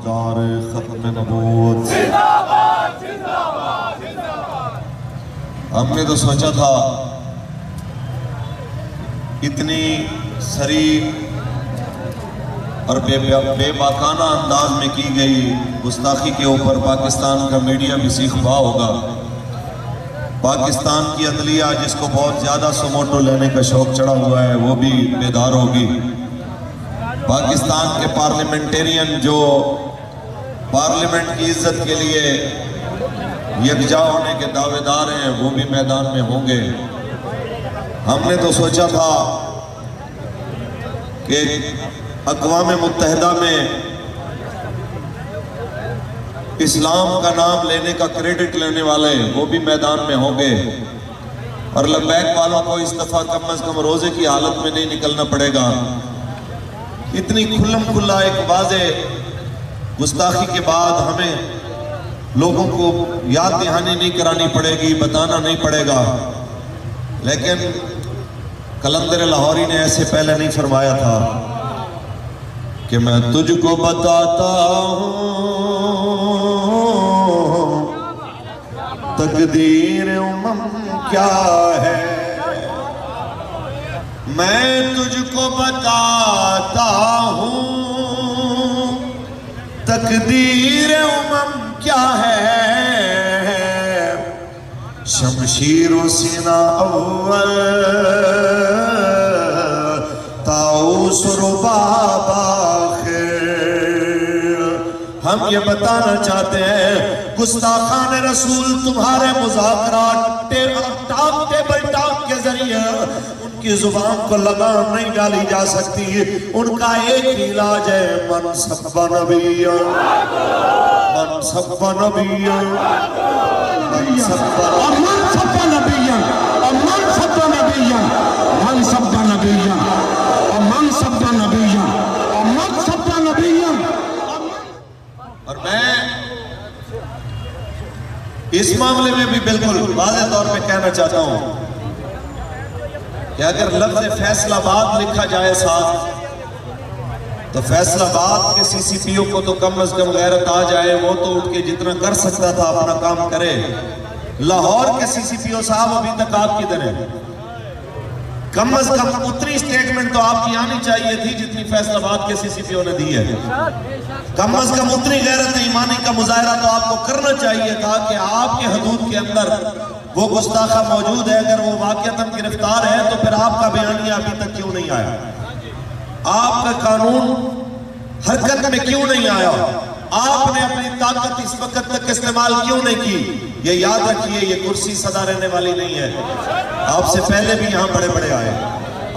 تاجدار ختم نبوت، ہم نے تو سوچا تھا اتنی سری اور بے باکانہ انداز میں کی گئی گستاخی کے اوپر پاکستان کا میڈیا بھی سیخ پا ہوگا، پاکستان کی عدلیہ جس کو بہت زیادہ سموٹو لینے کا شوق چڑھا ہوا ہے وہ بھی بیدار ہوگی، پاکستان کے پارلیمنٹیرین جو پارلیمنٹ کی عزت کے لیے یکجا ہونے کے دعوے دار ہیں وہ بھی میدان میں ہوں گے۔ ہم نے تو سوچا تھا کہ اقوام متحدہ میں اسلام کا نام لینے کا کریڈٹ لینے والے وہ بھی میدان میں ہوں گے، اور لبیک والوں کو اس دفعہ کم از کم روزے کی حالت میں نہیں نکلنا پڑے گا۔ اتنی کھلم کھلا ایک واضح گستاخی کے بعد ہمیں لوگوں کو یاد دہانی نہیں کرانی پڑے گی، بتانا نہیں پڑے گا، لیکن قلندر لاہوری نے ایسے پہلے نہیں فرمایا تھا کہ میں تجھ کو بتاتا ہوں تقدیر امم کیا ہے، میں تجھ کو بتاتا ہوں تقدیر امم کیا ہے، شمشیر و سینہ اول طاؤس رباب آخر۔ ہم یہ بتانا چاہتے ہیں گستاخان رسول تمہارے مذاکرات ٹاک ٹیبل ٹاک کے ذریعے ان کی زبان کو لگام نہیں ڈالی جا سکتی، ان کا ایک ہی علاج ہے من سب نبی، من سب نبی، من سب نبی، من سب نبی، من سب نبی، من سب نبی، من سب نبی۔ اور میں اس معاملے میں بھی بالکل واضح طور پہ کہنا چاہتا ہوں کہ اگر لفظ فیصل آباد لکھا جائے ساتھ تو فیصل آباد کے سی سی پی او کو تو کم از کم غیرت آ جائے، وہ تو اٹھ کے جتنا کر سکتا تھا اپنا کام کرے۔ لاہور کے سی سی پی او صاحب ابھی تک آپ کی طرح کم از کم اتنی سٹیٹمنٹ تو آپ کی آنی چاہیے تھی جتنی فیصل آباد کے سی سی پی او نے دی ہے، کم از کم اتنی غیرت ایمانی کا مظاہرہ تو آپ کو کرنا چاہیے تھا کہ آپ کے حدود کے اندر وہ گستاخہ موجود ہے، اگر وہ واقعتاً گرفتار ہے تو پھر آپ کا بیانیہ ابھی تک کیوں نہیں آیا، آپ کا قانون حرکت میں کیوں نہیں آیا، آپ نے اپنی طاقت اس وقت تک استعمال کیوں نہیں کی۔ یہ یاد رکھیے یہ کرسی سدا رہنے والی نہیں ہے، آپ سے پہلے بھی یہاں بڑے بڑے آئے،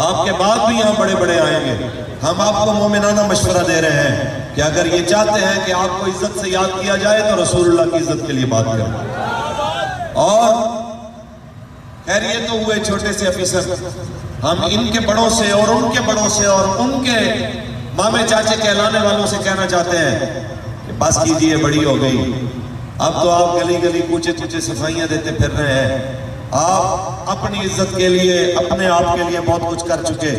آپ کے بعد بھی یہاں بڑے بڑے آئیں گے۔ ہم آپ کو مومنانہ مشورہ دے رہے ہیں کہ اگر یہ چاہتے ہیں کہ آپ کو عزت سے یاد کیا جائے تو رسول اللہ کی عزت کے لیے بات کریں۔ اور خیر یہ تو ہوئے چھوٹے سے افیسر، ہم ان کے بڑوں سے اور ان کے بڑوں سے اور ان کے مامے چاچے کہلانے والوں سے کہنا چاہتے ہیں کہ بس کیجئے، بڑی ہو گئی، اب تو آپ گلی گلی کوچے کوچے صفائیاں دیتے پھر رہے ہیں، آپ اپنی عزت کے لیے اپنے آپ کے لیے بہت کچھ کر چکے،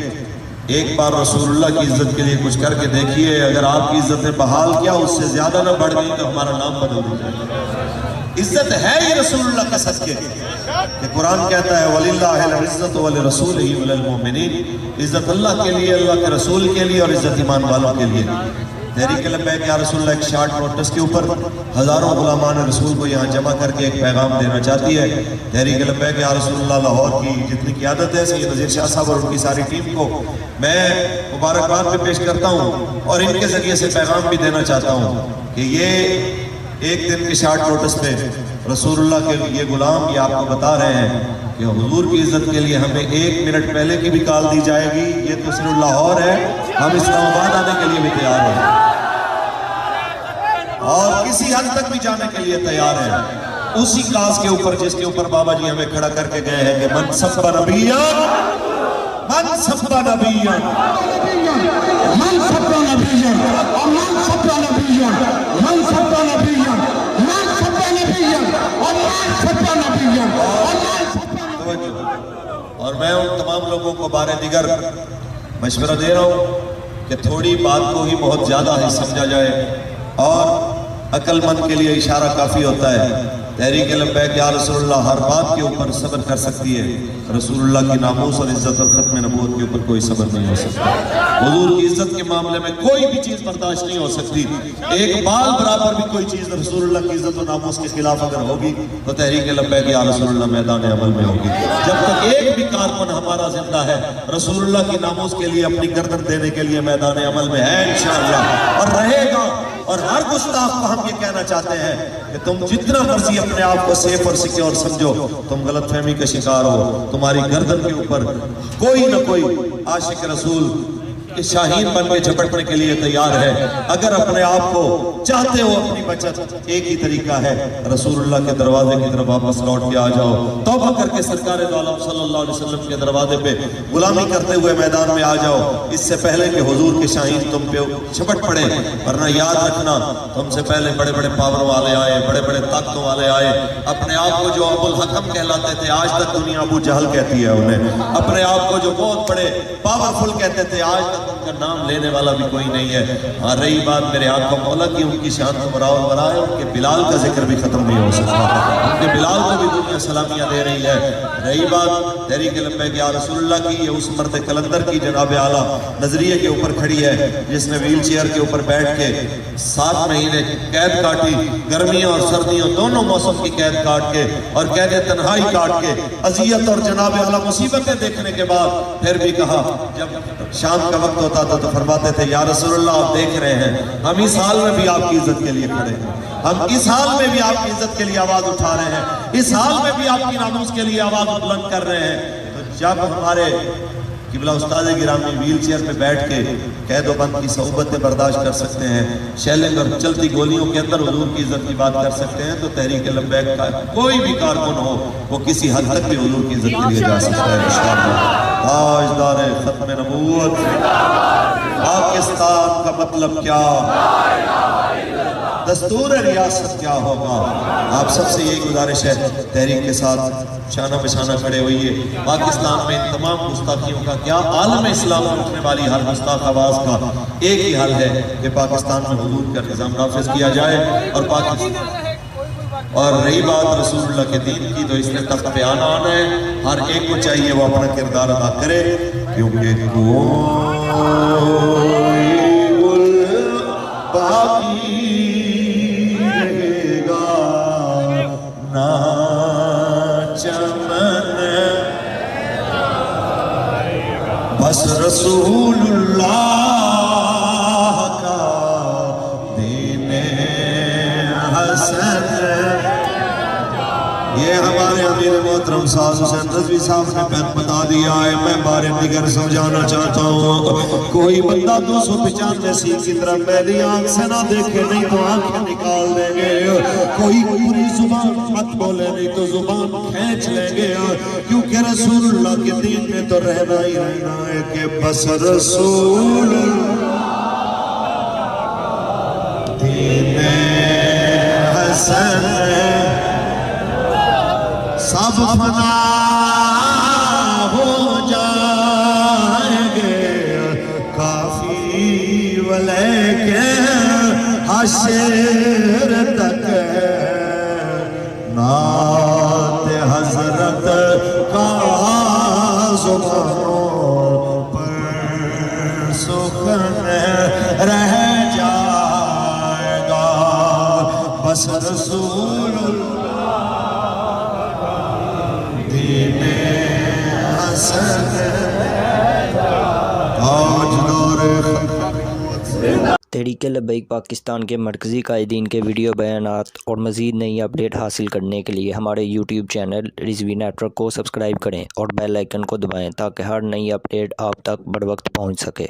ایک بار رسول اللہ کی عزت کے لیے کچھ کر کے دیکھیے، اگر آپ کی عزت نے بحال کیا اس سے زیادہ نہ بڑھ گئی تو ہمارا نام بدل دیا جائے۔ عزت ہے یہ رسول اللہ کا صدقے کہ قرآن کہتا ہے وَلِلَّهِ الْعِزَّةُ وَلِرَسُولِهِ وَلِلْمُؤْمِنِينَ، عزت اللہ کے لیے، اللہ کے رسول کے لیے، اور عزت ایمان والوں کے لیے۔ تحریک لبیک یا رسول اللہ ایک شارٹ نوٹس کے اوپر ہزاروں غلامان رسول کو یہاں جمع کر کے ایک پیغام دینا چاہتی ہے۔ تحریک لبیک یا رسول اللہ لاہور کی جتنی قیادت ہے سید نذیر شاہ صاحب اور ان کی ساری ٹیم کو میں مبارکباد بھی پیش کرتا ہوں، اور ان کے ذریعے سے پیغام بھی دینا چاہتا ہوں کہ یہ ایک دن کے شارٹ نوٹس پہ رسول اللہ کے یہ غلام یہ آپ کو بتا رہے ہیں کہ حضور کی عزت کے لیے ہمیں 1 منٹ پہلے کی بھی کال دی جائے گی، یہ تو صرف لاہور ہے، ہم اسلام آباد آنے کے لیے بھی تیار ہیں اور کسی حد تک بھی جانے کے لیے تیار ہیں، اسی کاز کے اوپر جس کے اوپر بابا جی ہمیں کھڑا کر کے گئے ہیں کہ من سب نبیاں، من سب نبیاں، من سب نبیاں، من سب نبیاں، من سب نبیاں، من سب نبیاں، من سب نبیاں۔ اور میں ان تمام لوگوں کو بارے دیگر مشورہ دے رہا ہوں کہ تھوڑی بات کو ہی بہت زیادہ ہی سمجھا جائے، اور عقل مند کے لیے اشارہ کافی ہوتا ہے۔ تحریک لبیک یا رسول اللہ ہر بات کے اوپر صبر کر سکتی ہے، رسول اللہ کی ناموس اور عزت اور ختم نبوت کے اوپر کوئی صبر نہیں ہو سکتا۔ حضور کی عزت کے معاملے میں کوئی بھی چیز برداشت نہیں ہو سکتی۔ ایک بال برابر بھی کوئی چیز رسول اللہ کی عزت و ناموس کے خلاف اگر ہوگی تو تحریک لبیک یا رسول اللہ میدان عمل میں ہوگی۔ جب تک ایک بھی کارکن ہمارا زندہ ہے رسول اللہ کی ناموس کے لیے اپنی گردن دینے کے لیے میدان عمل میں ہے انشاءاللہ، اور رہے گا۔ اور ہر گستاخ کو ہم یہ کہنا چاہتے ہیں کہ تم جتنا مرضی اپنے آپ کو سیف اور سیکیور سمجھو، تم غلط فہمی کا شکار ہو، تمہاری گردن کے اوپر کوئی نہ کوئی عاشق رسول شاہین بن کے جھپٹنے کے لیے تیار ہے۔ اگر اپنے آپ کو چاہتے ہو اپنی بچت، ایک ہی طریقہ ہے، رسول اللہ کے دروازے کی طرف واپس لوٹ کے آ جاؤ، توبہ کر کے سرکار دو عالم صلی اللہ علیہ وسلم کے دروازے پہ غلامی کرتے ہوئے میدان میں آ جاؤ، اس سے پہلے کہ حضور کے شاہین تم پہ جھپٹ پڑے۔ ورنہ یاد رکھنا تم سے پہلے بڑے بڑے پاور والے آئے، بڑے بڑے طاقتوں والے آئے، اپنے آپ کو جو ابو الحکم کہلاتے تھے آج تک دنیا ابو جہل کہتی ہے انہیں، اپنے آپ کو جو بہت بڑے پاورفل کہتے تھے آج تک ان کا نام لینے والا بھی کوئی نہیں ہے۔ اور رہی بات میرے آقا مولا کی، ان کی شان تو براء البراء ہے، ان کے بلال کا ذکر بھی ختم نہیں ہو سکتا، ان کے بلال کو بھی دنیا سلامیاں دے رہی ہے۔ رہی بات تحریک لبیک یا رسول اللہ کی، یہ اس مرد کلندر کی جناب اعلیٰ نظریے کے اوپر کھڑی ہے جس نے ویل چیئر کے اوپر بیٹھ کے 7 مہینے قید کاٹی، گرمیوں اور سردیوں دونوں موسم کی قید کاٹ کے اور قید تنہائی کاٹ کے اذیت اور جناب اعلیٰ مصیبتیں دیکھنے کے بعد پھر بھی کہا، جب شام کا وقت ہوتا تھا تو فرماتے تھے یا رسول اللہ آپ دیکھ رہے ہیں ہم اس حال میں بھی آپ کی عزت کے لیے کھڑے ہیں، ہم اس حال میں بھی آپ کی عزت کے لیے آواز اٹھا رہے ہیں، اس حال میں بھی آپ کی ناموس کے لیے آواز بلند کر رہے ہیں۔ تو جب ہمارے قبلہ استاد گرامی ویل چیئر پہ بیٹھ کے قید و بند کی صعوبتیں برداشت کر سکتے ہیں، شیلنگ اور چلتی گولیوں کے اندر حضور کی عزت کی بات کر سکتے ہیں، تو تحریک لبیک کا کوئی بھی کارکن ہو وہ کسی حد تک بھی حضور کی عزت کے لیے جا سکتا ہے انشاءاللہ۔ تاجدار ختم نبوت پاکستان کا مطلب کیا، دستور ریاست کیا ہوگا؟ آپ سب سے یہی گزارش ہے تحریک کے ساتھ شانہ بشانہ کھڑے ہوئیے۔ پاکستان میں ان تمام گستاخیوں کا کیا، عالم اسلام میں اٹھنے والی ہر گستاخ آواز کا ایک ہی حل ہے کہ پاکستان میں حضور کا نظام نافذ کیا جائے، اور رہی بات رسول اللہ کے دین کی تو اس نے تخت پہ آنا ہے، ہر ایک کو چاہیے وہ اپنا کردار ادا کرے، کیونکہ کوئی گل باقی رہے گا نہ چمن، بس رسول اللہ کا دین حسن۔ یہ ہمارے امیر محترم ساز حسین رضوی صاحب نے پہن بتا دیا ہے، میں بارے دیگر سمجھانا چاہتا ہوں۔ کوئی بندہ 295 سیل کی طرف پہلی آنکھ سے نہ دیکھے نہیں تو آنکھیں نکال دیں گے، کوئی پوری زبان مت بولے نہیں تو زبان کھینچ لیں گے، کیونکہ رسول اللہ کے دین میں تو رہنا ہی رہنا ہے کہ بس رسول دین حسن، سب فنا ہو جائیں گے کافی ولیکن حشر تک نعت حضرت کا زبانوں پر سخن رہ جائے گا، بس رسول تحریک لبیک پاکستان کے مرکزی قائدین کے ویڈیو بیانات اور مزید نئی اپڈیٹ حاصل کرنے کے لیے ہمارے YouTube channel Rizvi network کو سبسکرائب کریں اور بیل آئیکن کو دبائیں تاکہ ہر نئی اپڈیٹ آپ تک بر وقت پہنچ سکے۔